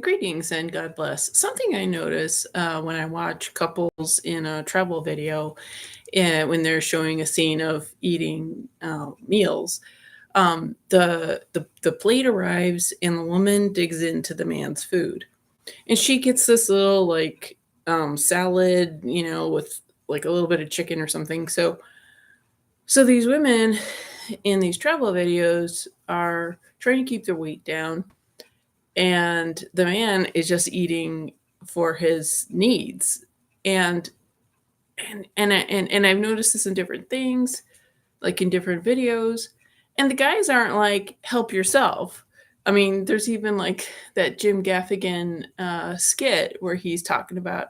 Greetings and God bless. Something I notice when I watch couples in a travel video, when they're showing a scene of eating meals, the plate arrives and the woman digs into the man's food, and she gets this little like salad, with like a little bit of chicken or something. So these women in these travel videos are trying to keep their weight down, and the man is just eating for his needs. And and and, and I've noticed this in different things, like in different videos, and the guys aren't like help yourself. I mean, there's even like that Jim Gaffigan skit where he's talking about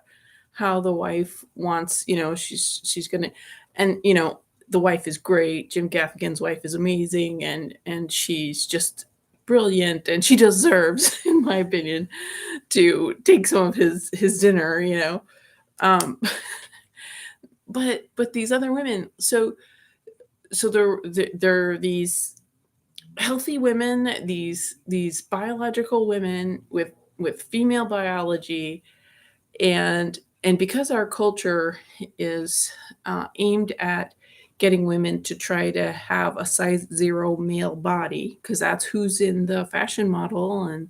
how the wife wants, she's gonna, and the wife is great. Jim Gaffigan's wife is amazing, and she's just brilliant, and she deserves, in my opinion, to take some of his dinner. Um, but these other women, so they're these healthy women, these biological women with female biology, and because our culture is aimed at getting women to try to have a size zero male body, because that's who's in the fashion model and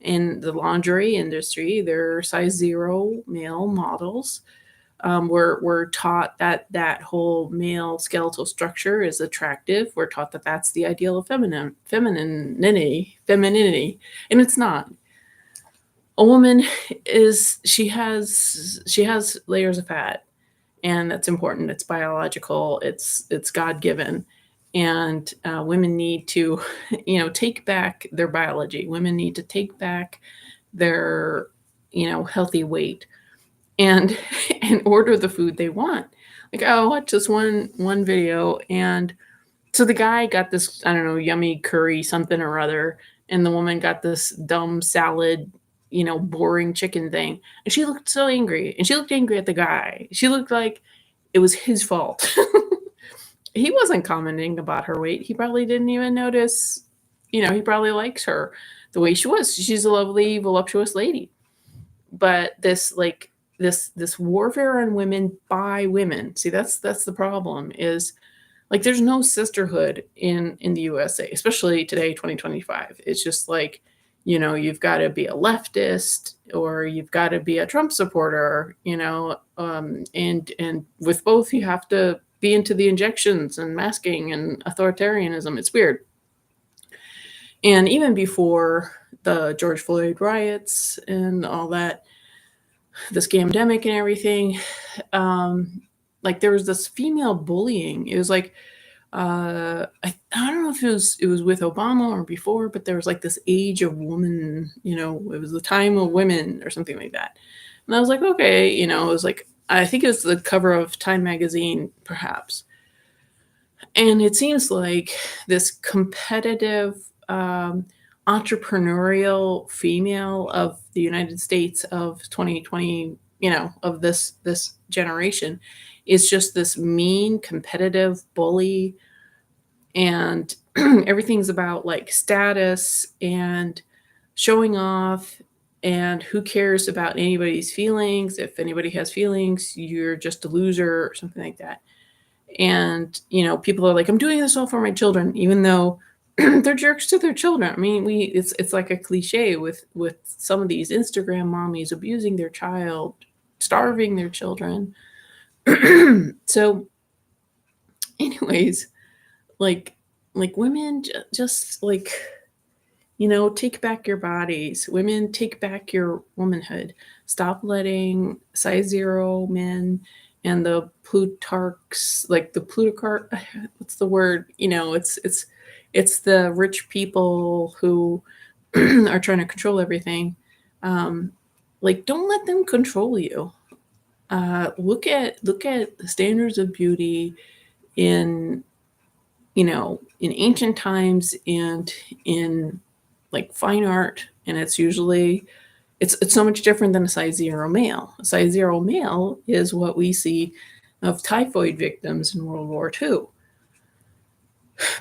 in the lingerie industry, they're size zero male models. We're taught that that whole male skeletal structure is attractive. We're taught that that's the ideal of femininity, and it's not. A woman is she has layers of fat, and that's important. It's biological. It's God given, and women need to, take back their biology. Women need to take back their, healthy weight, and and order the food they want. Like, I watched this one video, and so the guy got this, I don't know, yummy curry something or other, and the woman got this dumb salad, boring chicken thing. And she looked so angry, and she looked angry at the guy. She looked like it was his fault. He wasn't commenting about her weight. He probably didn't even notice. He probably likes her the way she was. She's a lovely, voluptuous lady. But this warfare on women by women. See, that's the problem. Is like there's no sisterhood in the USA, especially today, 2025. It's just like, you've got to be a leftist or you've got to be a Trump supporter, and with both you have to be into the injections and masking and authoritarianism. It's weird. And even before the George Floyd riots and all that, the scamdemic and everything, like there was this female bullying. It was like, I don't know if it was with Obama or before, but there was like this age of woman, it was the time of women or something like that. And I was like, okay, it was like, I think it was the cover of Time magazine, perhaps. And it seems like this competitive, entrepreneurial female of the United States of 2020, of this generation, is just this mean, competitive bully, and everything's about like status and showing off, and who cares about anybody's feelings. If anybody has feelings, you're just a loser or something like that. And people are like, I'm doing this all for my children, even though they're jerks to their children. I mean, it's like a cliche with some of these Instagram mommies abusing their child, starving their children. So anyways, like women just like, take back your bodies. Women, take back your womanhood. Stop letting size zero men and the plutarchs, like the plutarch, what's the word? It's the rich people who are trying to control everything. Like, don't let them control you. Look at the standards of beauty in, in ancient times and in like fine art, and it's usually it's so much different than a size zero male. A size zero male is what we see of typhoid victims in World War II.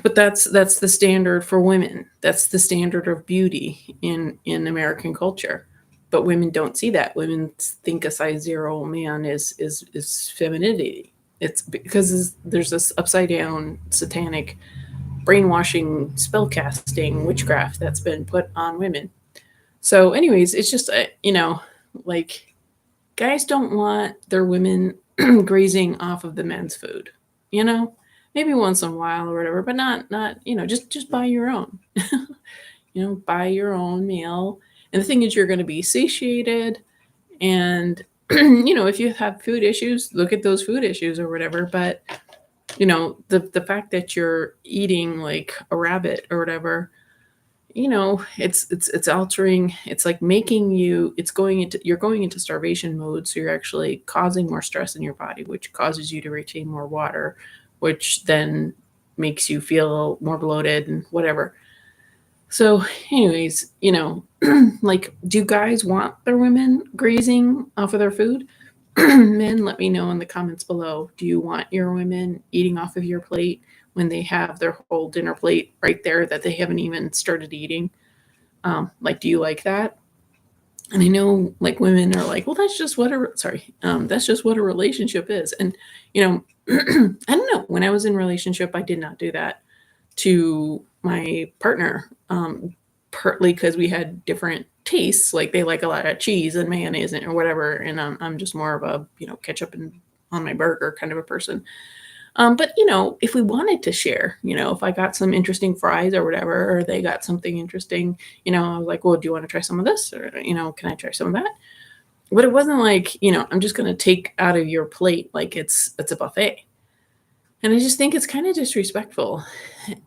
But that's the standard for women. That's the standard of beauty in American culture. but women don't see that. Women think a size 0 man is femininity. It's because there's this upside down satanic brainwashing, spell casting, witchcraft that's been put on women. So, anyways, it's just like guys don't want their women grazing off of the men's food. You know, maybe once in a while or whatever, but not just buy your own. Buy your own meal. And the thing is, you're going to be satiated. And, if you have food issues, look at those food issues or whatever. But, the fact that you're eating like a rabbit or whatever, it's altering, it's like making you, you're going into starvation mode. So you're actually causing more stress in your body, which causes you to retain more water, which then makes you feel more bloated and whatever. So, anyways, like, do guys want their women grazing off of their food? Men, let me know in the comments below. Do you want your women eating off of your plate when they have their whole dinner plate right there that they haven't even started eating? Like, do you like that? And I know, like, women are like, well, that's just what that's just what a relationship is. And, I don't know. When I was in a relationship, I did not do that to my partner, partly because we had different tastes. Like, they like a lot of cheese and mayonnaise or whatever, and I'm just more of a ketchup and on my burger kind of a person. But if we wanted to share, if I got some interesting fries or whatever, or they got something interesting, I was like, well, do you want to try some of this, or can I try some of that? But it wasn't like I'm just going to take out of your plate like it's a buffet. And I just think it's kind of disrespectful.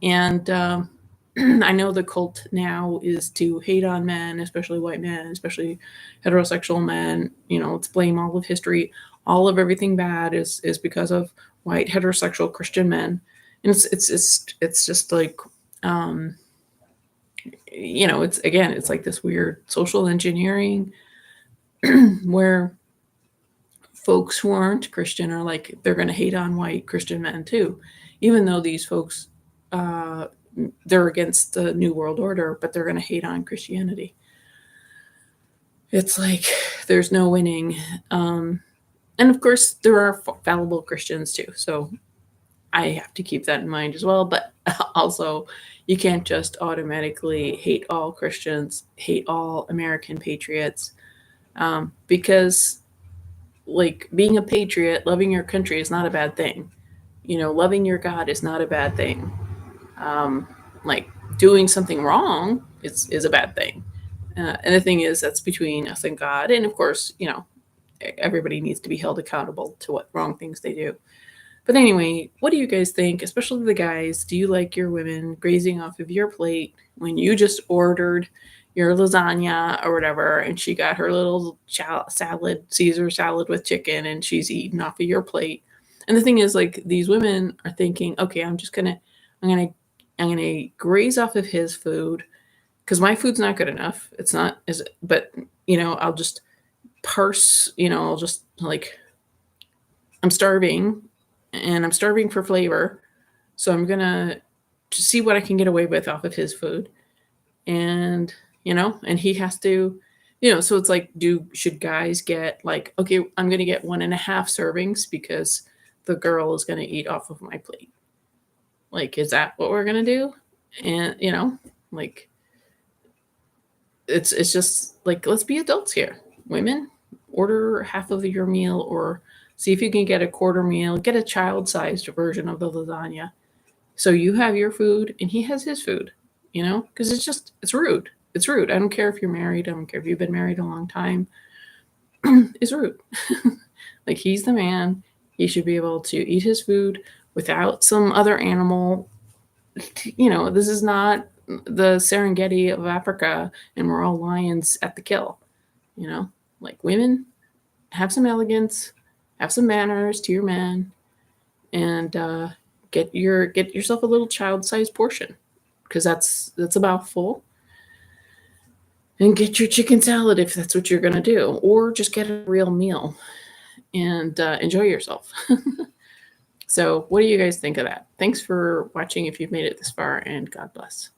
And I know the cult now is to hate on men, especially white men, especially heterosexual men. Let's blame all of history. All of everything bad is because of white heterosexual Christian men. And it's just like, it's like this weird social engineering where folks who aren't Christian are like, they're going to hate on white Christian men too, even though these folks, they're against the New World Order, but they're going to hate on Christianity. It's like there's no winning. And of course, there are fallible Christians too. So I have to keep that in mind as well. But also, you can't just automatically hate all Christians, hate all American patriots, because like being a patriot, loving your country is not a bad thing. Loving your God is not a bad thing. Like doing something wrong is a bad thing. And the thing is, that's between us and God. And of course, everybody needs to be held accountable to what wrong things they do. But anyway, what do you guys think? Especially the guys, do you like your women grazing off of your plate when you just ordered your lasagna or whatever, and she got her little salad, Caesar salad with chicken, and she's eating off of your plate? And the thing is, like, these women are thinking, okay, I'm gonna graze off of his food because my food's not good enough. It's not as, but I'll just parse. I'll just like, I'm starving, and I'm starving for flavor, so I'm gonna see what I can get away with off of his food, and and he has to, so it's like, should guys get like, okay, I'm going to get 1.5 servings because the girl is going to eat off of my plate? Like, is that what we're going to do? And, like, it's just like, let's be adults here. Women, order half of your meal, or see if you can get a quarter meal, get a child-sized version of the lasagna. So you have your food and he has his food, because it's rude. It's rude. I don't care if you're married. I don't care if you've been married a long time. It's rude. Like, he's the man. He should be able to eat his food without some other animal. This is not the Serengeti of Africa and we're all lions at the kill. Like, women, have some elegance, have some manners to your man, and get yourself a little child-sized portion, because that's about full. And get your chicken salad if that's what you're going to do, or just get a real meal and enjoy yourself. So what do you guys think of that? Thanks for watching if you've made it this far, and God bless.